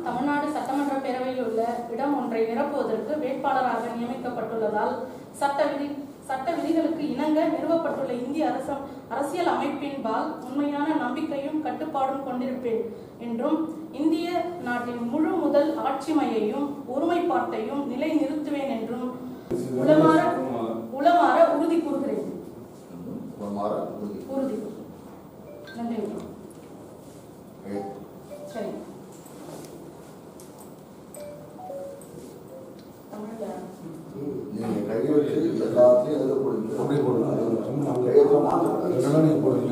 தமிழ்நாடு சட்டமன்ற பேரவையில் உள்ள இடம் ஒன்றை நிரப்புவதற்கு வேட்பாளராக நியமிக்கப்பட்டுள்ளதால் சட்ட விதிகளுக்கு இணங்க நிறுவப்பட்டுள்ள இந்திய அரசியல் அமைப்பின்பால் உண்மையான நம்பிக்கையும் கட்டுப்பாடும் கொண்டிருப்பேன் என்றும் இந்திய நாட்டின் முழு முதல் ஆட்சிமையையும் ஒருமைப்பாட்டையும் நிலை நிறுத்துவேன் என்றும் உளமாற உறுதி கூறுகிறேன். உறுதி. நன்றி. சரி. நீங்க கை வச்சு எல்லாத்தையும் எதிர போடுங்க. அப்படி போடுங்க. கையெழுத்து போடுங்க.